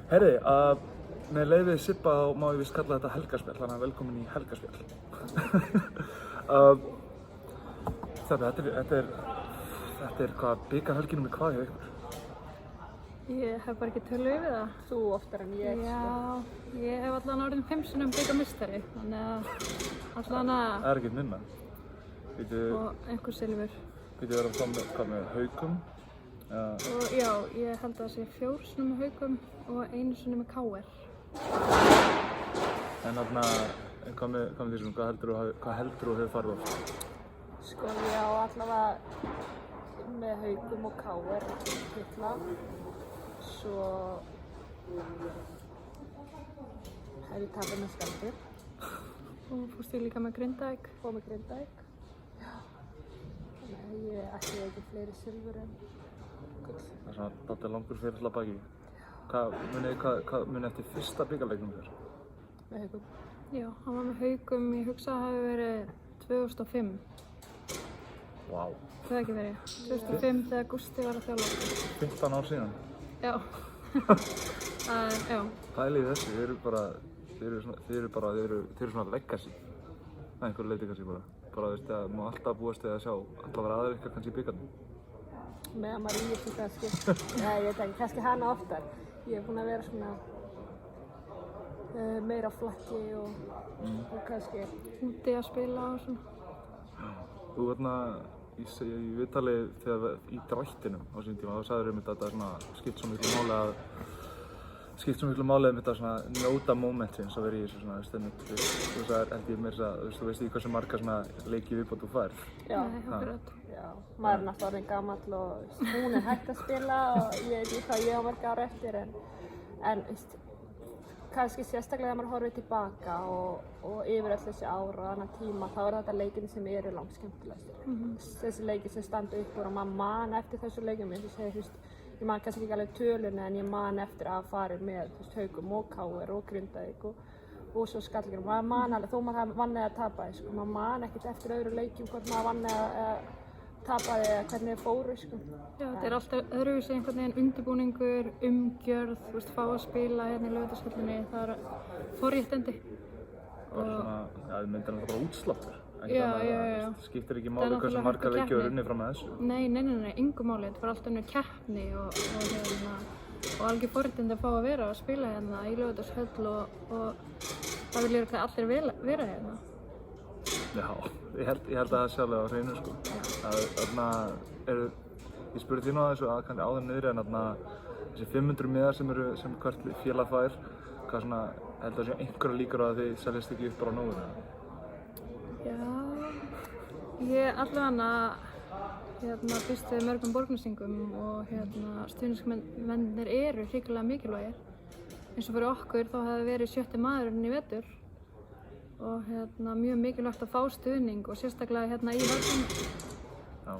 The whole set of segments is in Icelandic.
Herri, með leyfið Sibba þá má ég vist kalla þetta helgarspjall, þannig að velkomin í helgarspjall. Þetta er hvað, bikarhelginum hvað hjá ykkur? Ég hef bara ekki tölu yfir það. Þú oftar en ég. Já, ég hef allan orðin 5 sinnum bikarmeistari, þannig að allan að... Það er ekkert minna. Og einhver silfur. Við erum hvað með Haukum. Og já, ég held að það sé 4 sinnum með Haukum og 1 sinnum með KR. En þarna, hvað með því sem, hvað heldur þú hefur farið oft? Sko, já, allavega með Haukum og KR titla. Svo hef ég tapað með Skjaldbreið. Og fórst ég líka með Grindavík. Og með Grindavík. Já. Þannig að ég ætti ekki fleiri silfur en gull. Það er svona dálítið langur fyrir baki. Hvað munið eftir fyrsta bikarleiknum þér? Með Haukum. Já, hann var með Haukum, ég hugsa að það hefði verið 2005. Vá. Það hefði ekki verið. 2005 þegar Gústi var að þjálfa. 15 ár síðan. Já. Já. Pælið í þessu, þeir eru svona legacy. Það er einhverju leyti kannski bara. Bara þú veist að maður alltaf búast við að sjá allavega aðra ykkar kannski í bikarnum. Með Maríu kannski. Nei, ég veit ekki, kannski hana oftar. Ég er búin að vera svona meira á flakki og kannski Úti að spila og svona. Þú í viðtali þegar í drættinum á sín tíma, þá sagðir þetta að það skipt svo miklu máli um þetta svona njóta momentsins að vera í þessu svona stundum. Þú sagðir, held ég meira að þú veist ekki hversu marga svona leiki viðbót þú færð. Já, akkurat. Já, maður er náttúrulega orðinn gamall og hún er hægt að spila og ég veit ekki hvað ég á mörg ára eftir en veist, kannski sérstaklega þegar maður horfir tilbaka og yfir öll þessi ár og annan tíma þá er þetta leikinni sem eru langskemmtilegastir. Þessi leiki sem standa upp úr og maður man eftir þessu leikum, eins og segir, ég man kannski ekki alveg töluna en ég man eftir að fara með Haukum og KR og Grindavík og svo Skallagrímur. Maður man alveg, þó maður vann eða tapaði, maður man ekkert eftir öðru leikjum hvort maður vann eða tapaði eða hvernig þið fóru. Já, þetta er alltaf öðruvísi einhvern veginn undirbúningur, umgjörð, þú veist, fá að spila hérna í Laugardalshöllinni, það er forréttindi. Bara svona, já, þið myndir alltaf bara útsláttur. Já. Skiptir ekki máli hversu marga leiki eru unnið fram með þessu? Nei, engu máli, þetta var alltaf önnur keppni og algjör forréttindi að fá að vera og spila hérna í Laugardalshöll og það vilja örugglega allir vera hérna. Já, ég held að það sé alveg á hreinu, sko. Ég spurði þín á þessu kannski áður niðri en þessi 500 miðar sem hvert félag fær, hvað svona, held að sé einhverja líkur á að þið seljast ekki upp bara á nógu? Já, ég allavega býst við mörgum borgnesingum og stuðningsmennirnir eru hrikalega mikilvægir. Eins og fyrir okkur þá hefði verið 7. maðurinn í vetur og mjög mikilvægt að fá stuðning og sérstaklega hérna í völdum. Já,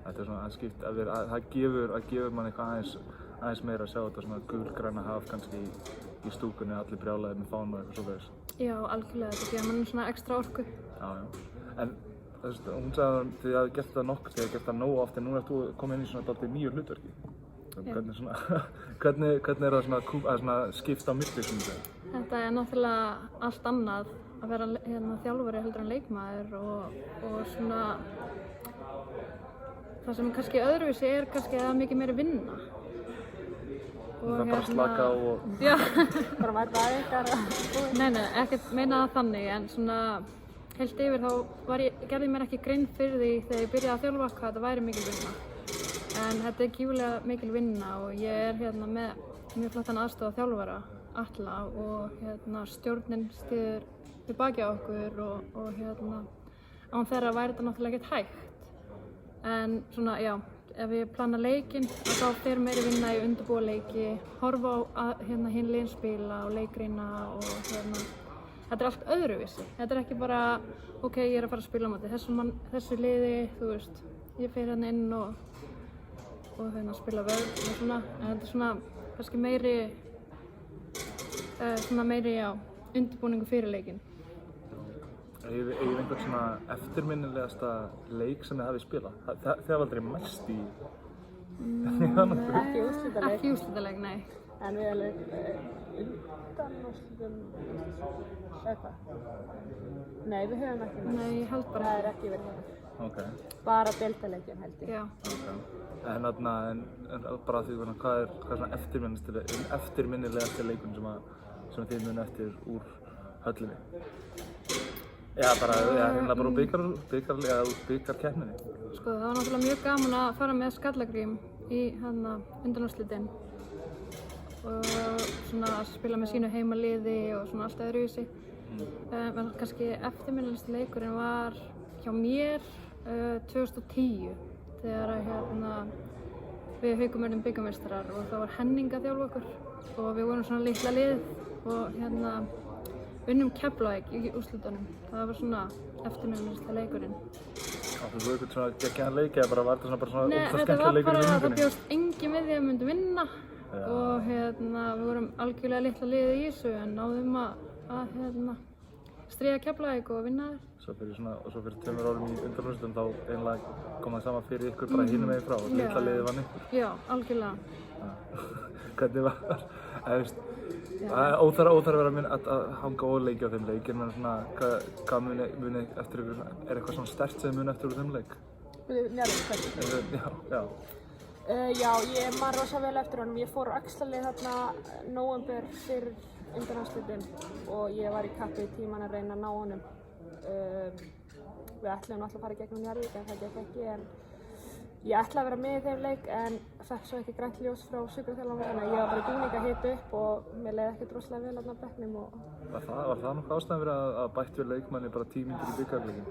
þetta er svona, það gefur mann eitthvað aðeins meira að sjá þetta svona gulgræna haf kannski í stúkunni, allir brjálaðir með fána og eitthvað svoleiðis. Já, algjörlega, þetta gefur mann svona ekstra orku. Já. En hún sagði að þið hafði gert það nokkuð, þið hafði gert það nógu oft en núna ert þú komin inn í svona dálítið nýju hlutverki. Hvernig er það svona skipst á milli sem þú segir? Þetta er náttúrulega allt annað að vera þjálfari heldur en leikmaður og svona það sem kannski öðruvísi er kannski að það er mikið meiri vinna. Það er bara að slaka á og... Já. Bara mæta að ykkar. Nei, ekkert meina það þannig en svona heilt yfir þá gerði mér ekki grein fyrir því þegar ég byrjaði að þjálfa hvað þetta væri mikil vinna. En þetta er gífurlega mikil vinna og ég er með mjög flottan aðstoðarþjálfara, Atla, og stjórnin styður við baki á okkur og án þeirra væri þetta náttúrulega ekkert hægt. En svona, já, ef ég plana leikinn þá fer meiri vinna í undirbúa leiki, horfa á hinn liðin spila og leikrýna og þetta er allt öðruvísi. Þetta er ekki bara, ok, ég er að fara að spila á móti þessu liði, þú veist, ég fer hérna inn og spila vörn og svona, en þetta er svona kannski meiri undirbúningu fyrir leikinn. Eigið einhvern svona eftirminnilegasta leik sem þið hafið spilað? Þið hafið aldrei mæst í... Ekki úrslitaleik. Ekki úrslitaleik, nei. En við alveg undanúrslitum eða hvað? Nei, við höfum ekki mætt. Nei, ég held bara. Það er ekki verið hérna. Ok. Bara deildarleikinn held ég. Já. Ok. En bara því hvað er svona eftirminnilegasti leikurinn sem þið muni eftir úr höllinni? Já, bara úr bikarkeppninni. Sko, það var náttúrulega mjög gaman að fara með Skallagrím í undanúrslitin og svona að spila með sínu heimaliði og svona allt öðruvísi. En kannski eftirminnilegasti leikurinn var hjá mér 2010 þegar við Haukum urðum bikarmeistarar og það var Henning að þjálfa okkur og við vorum svona litla lið og unnum Keflavík í úrslitunum. Það var svona eftirminnilegasti leikurinn. Áttu þú eitthvað svona geggjaðan leik eða var þetta svona Nei, þetta var bara að það bjóst enginn við því að við myndum vinna og við vorum algjörlega litla liðið í þessu en náðum að stríða Keflavík og vinna þér. Svo fyrir 2 árum í undanúrslitum þá einlega kom það saman fyrir ykkur bara hinum megin frá og litla liðið vann ykkur. Já, algjörlega. Hvernig var það? Óþarf að vera að hanga óleiki á þeim leik, en hvað muni eftir ykkur, er eitthvað svona sterkt sem muni eftir úr þeim leik? Njarðvík? Já. Já, ég man rosa vel eftir honum. Ég fór á axlarlið þarna nóvember fyrir undanúrslitin og ég var í kappi í tíman að reyna að ná honum. Við ætluðum alltaf að fara í gegnum Njarðvík en það gekk ekki. Ég ætlaði að vera með í þeim leik en fekk svo ekki grænt ljós frá sjúkraþjálfaranum þannig að ég var bara í búning að hita upp og mér leiði ekkert rosalega vel þarna á bekknum. Var það nokkuð ástæðan fyrir að bætt við leikmanni bara 10 mínútur í bikarleikin?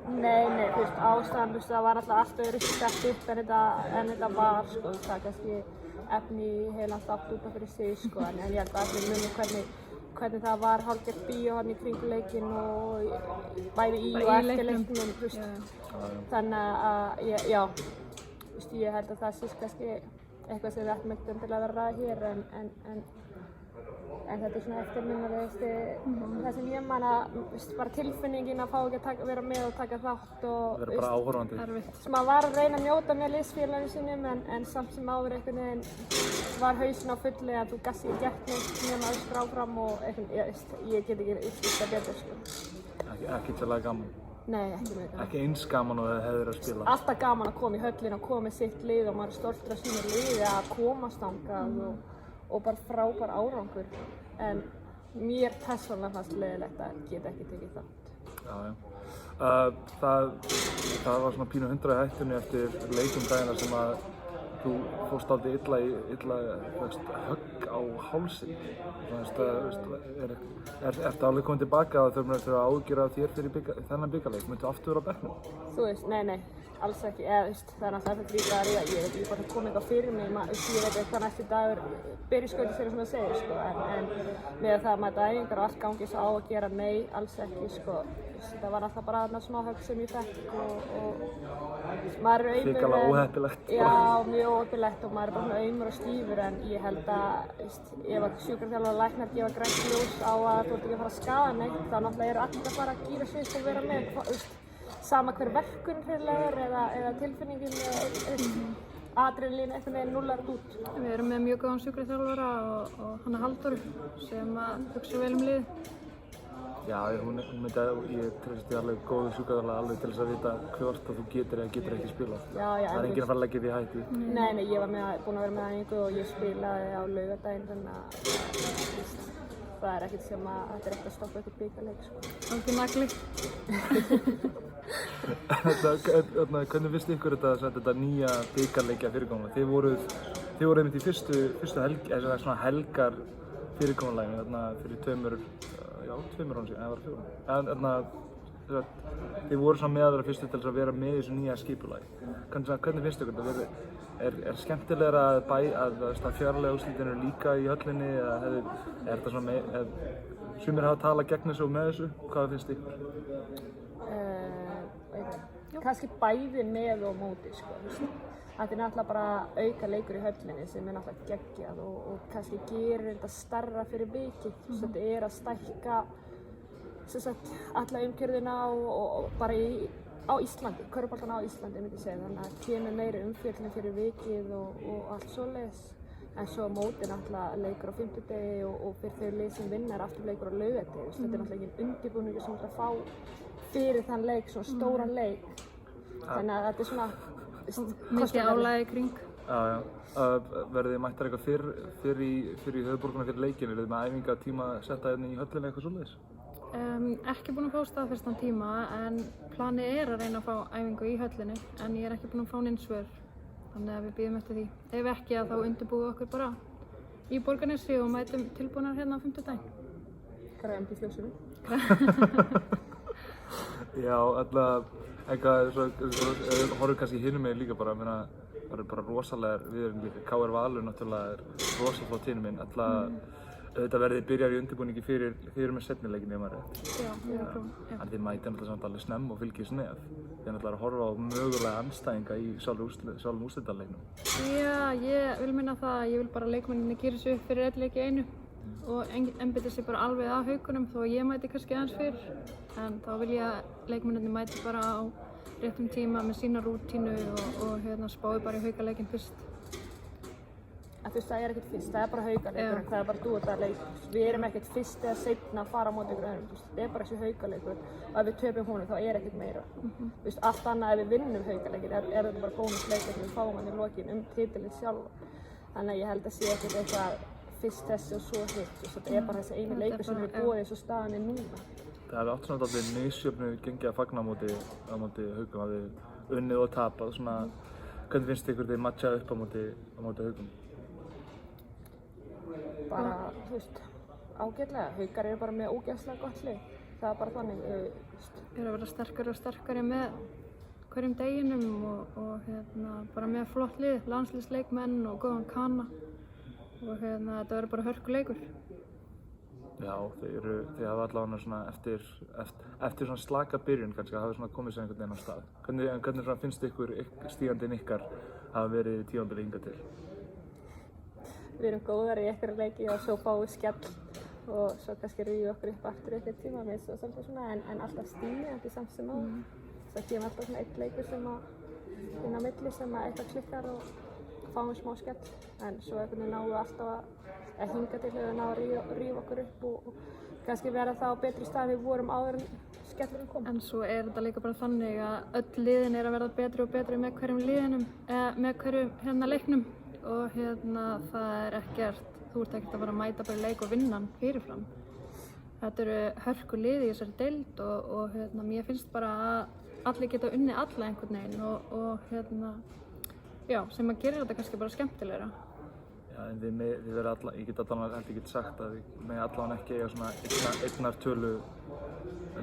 Nei, þú veist, ástæðan, það var alltaf allt öðru sett upp en þetta var, sko, það er kannski efni í heilans allt út af fyrir sig, sko, en ég held að allir muni hvernig það var hálfgert bíó hann í kringu leikinn og bæði í og eftir leiknum, þú veist. Þannig að, já, þú veist, ég held að það sé kannski eitthvað sem við ættum ekkert til að vera ræða hér en þetta er svona eftirminnilegasti, það sem ég man að, bara tilfinningin að fá ekki að vera með og taka þátt og vera bara áhorfandi. Maður var að reyna að njóta með liðsfélaginu sínum en samt sem áður einhvern veginn var hausinn á fulli að þú gassi ekki gert neitt nema öskur áfram og ég get ekki það betur, sko. Ekki til að gaman? Nei, ekki mjög gaman. Ekki eins gaman og það hefur að spila? Alltaf gaman að koma í höllina og koma með sitt lið og maður er stoltur af sínu liði að komast þangað og bara frábær árangur, en mér persónulega fannst leiðilegt að geta ekki tekið þátt. Já. Það var svona pínu 100 í hættunni eftir leikum dagina sem að þú fórst aldrei illa högg á hálsinn. Ertu alveg kominn tilbaka að þau eru að ágjöra þér fyrir þennan bikarleik? Myndu aftur vera á bekknum? Þú veist, nei, alls ekki. Það er náttúrulega þetta líka að ég veit ekki bara kom eitthvað fyrir mig, ég veit eitthvað næstu dagur byrjuskauti sem það segir, sko, en með það að mæta æfingar og allt gangi svo á að gera, nei, alls ekki, sko. Það var alltaf bara þarna smá högg sem ég fekk og maður er aumur. Hrikalega óheppilegt. Já, mjög óheppilegt og maður er bara aumur og stífur en ég held að ef sjúkraþjálfarar og læknar gefa grænt ljós á að þú ert ekki að fara að skaða neitt, þá náttúrulega eru allir að fara að gíra sig og vera með, sama hver verkun hreinlega eða tilfinningin adrenalín einhvern veginn núllar út. Við erum með mjög góðan sjúkraþjálfara og Hanna Halldóru sem hugsa vel vel. Já, ég treysti alveg góðu sjúkraþjálfara alveg til þess að vita hvort að þú getur eða getur ekki spilað. Já, það er enginn að fara að leggja því í hættu. Nei, ég var búin að vera með æfingu og ég spilaði á laugardaginn þannig að það er ekkert sem að þetta er ekkert að stoppa eitthvað bikarleik, sko. Algjör nagli. Hvernig finnst ykkur þetta nýja bikarleikja fyrirkomulag? Þið voruð einmitt í fyrstu helgar fyrirkomulaginu þarna fyrir 2 árum síðan, eða var 4. Þið voru svona meðal fyrstu til að vera með í þessu nýja skipulagi. Hvernig finnst ykkur þetta? Er skemmtilegra að fjarlæga úrslitin eru líka í höllinni eða er þetta svona sumir hafa talað gegn þessu og með þessu? Hvað finnst ykkur? Kannski bæði með og móti, sko. Þetta er náttúrulega bara auka leikur í höllinni sem er náttúrulega geggjað og kannski gerir þetta stærra fyrir vikið. Þetta er að stækka alla umgjörðina og bara í á Íslandi, körfuboltan á Íslandi myndi ég segja, þannig að kemur meiri umfjöllun fyrir vikið og allt svoleiðis. En svo mótið náttúrulega leikur á fimmtudegi og fyrir þau lið sem vinna aftur leikur á laugardegi. Þetta er náttúrulega ekki undirbúningur sem þú ætlar að fá fyrir þann leik, svona stóran leik. Þannig að þetta er svona mikið álægi kring. Já. Verðið þið mættar eitthvað fyrr í höfuðborguna fyrir leikinn? Eruð þið með æfingatíma setta hérna í höllina eitthvað svoleiðis? Ekki búin að fá staðfestan tíma, en planið er að reyna að fá æfingu í höllinni, en ég er ekki búin að fá neinn svör. Þannig að við bíðum eftir því. Ef ekki að þá undirbúum við okkur bara í Borgarnesi og mætum tilbúnar hérna á fimmtudaginn. græjandi í fjósinu. Já, alltaf eitthvað, horfum kannski hinum meginn líka bara, það eru bara rosalegar, við erum líka, KR Valur náttúrulega er rosalegt hinum meginn, alltaf auðvitað verðið byrjar í undirbúningi fyrir með seinnileikin ef maður rétt. Já, En þið mætið náttúrulega samt alveg snemm og fylgist með. Þið er náttúrulega að horfa á mögulega andstæðinga í sjálfum úrslitaleiknum. Já, ég vil minna það að ég vil bara að leikmenninni gera sig upp fyrir einn leik í einu og einbeita sig bara alveg að Haukunum þó ég mæti kannski aðeins fyrr. En þá vil ég að leikmenninni mæti bara á réttum tíma með sína rútínu og spái bara í Haukaleikinn fyrst. En þú veist, það er ekkert fyrst, það er bara Haukaleikur, það er bara dúotarleikur. Við erum ekkert fyrst eða seinna að fara á móti ykkur öðrum, það er bara þessi Haukaleikur og ef við töpum honum þá er ekkert meira. Þú veist, allt annað ef við vinnum Haukaleikin er þetta bara bónusleikur sem við fáum hann í lokin titilinn sjálf. Þannig að ég held að sé ekkert eitthvað fyrst þessi og svo hitt, þetta er bara þessi eini leikur sem við búið eins og staðan er núna. Það hefði átt svona dálítið misjöfnu gengið að fagna á móti Haukum, hafið unnið og tapað, svona, hvernig finnst ykkur þið matchað upp á móti Haukum? Bara, þú veist, ágætlega. Haukar eru bara með ógeðslega gott lið. Það er bara þannig, Við erum að vera sterkari og sterkari með hverjum deginum og bara með flott lið, landsliðsleikmenn og góðan kana. Og þetta verður bara hörkuleikur. Já, þið hafa allavega svona eftir svona slaka byrjun kannski, hafa svona komið sér einhvern veginn á stað. Hvernig svona finnst ykkur stígandinn ykkar hafa verið tímabilið hingað til? Við erum góðar í einhverju leiki og svo fáum við skell og svo kannski rífum við okkur upp aftur einhvern tíma með þessu og svolítið svona en alltaf stígandi samt sem á. Svo kemur alltaf svona einn leikur sem inn á milli sem eitthvað klikkar og fáum smá skell en svo einhvern veginn náum við alltaf að hinga til að ná að rífa okkur upp og kannski vera það á betri stað við vorum áður en skellurinn kom. En svo er þetta líka bara þannig að öll liðin er að verða betri og betri með hverjum liðinum, með hverjum leiknum. Og það er ekkert, þú ert ekkert að fara að mæta bara í leik og vinna hann fyrirfram. Þetta eru hörku liði í þessari deild og mér finnst bara að allir geta unnið alla einhvern veginn og já, sem að gera þetta kannski bara skemmtilegra. Já, en þið verður allavega, ég get allavega held ég get sagt að þið með allavega ekki eiga svona eignartölu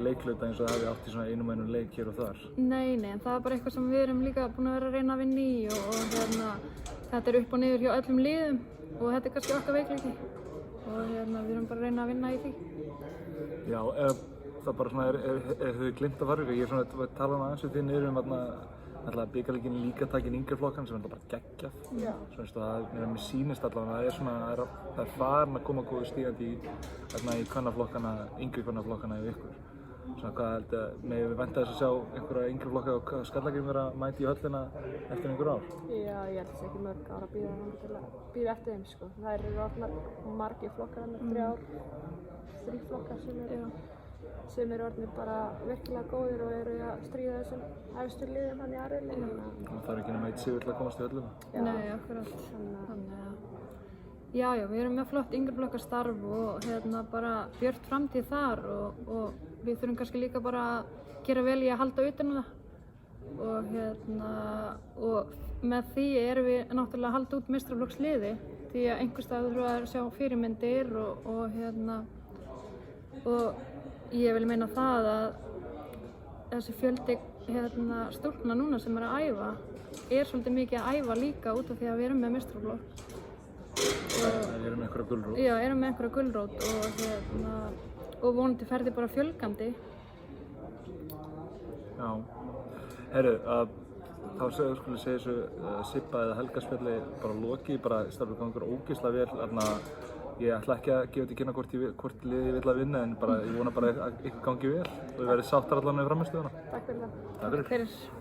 leiklauta eins og það hefði átt í svona einum leik hér og þar. Nei, en það er bara eitthvað sem við erum líka búin að vera að reyna að vinna í og þetta er upp og niður hjá öllum liðum og þetta er kannski okkar veikleiki og við erum bara að reyna að vinna í því. Já, það bara svona þau glimt að fara ykkur, ég er svona að tala aðeins við þið niður alltaf bikarleikin líka takin yngri flokkan sem er bara geggjað. Svona mér sýnist allavega að það er farin að koma góðu stígandi í kvennaflokkana, yngri kvennaflokkana yfir ykkur. Svona hvað held ég, megum við vænta þess að sjá einhverja yngri flokka og Skallagrim vera að mæta í höllina eftir einhver ár? Já, ég held þess ekki mörg ár að bíða eftir þeim sko. Það eru orðnar margir flokkar, 3 flokkar sem eru orðnir bara virkilega góðir og eru að stríða þessum efstu liðum hann í aðriðli. Það er ekki nema eitt sigur til að komast í höllina? Nei, akkurat. Þannig að já, við erum með flott yngri flokkar starf og bara björt framtíð þar og við þurfum kannski líka bara að gera vel í að halda utan það og með því erum við náttúrulega að halda út meistaraflokksliði því að einhvers staðar þurfa að sjá fyrirmyndir og ég vil meina það að þessi fjöldi stúlkna núna sem er að æfa er svolítið mikið að æfa líka út af því að við erum með meistaraflokk. Við erum með einhverja gulrót. Já, erum með einhverja gulrót og vonandi ferði bara fjölgandi. Já. Herru, þá skulle ég segja þessu Sibba eða Helgaspjalli bara lokið, bara starfið gangur ógeðslega vel ég ætla ekki að gefa þetta kynna hvort liðið vill að vinna en bara, ég vona bara að ykkur gangi vel og við verðum sáttar allan með frammistöðuna. Takk fyrir það. Takk fyrir. Fyrir.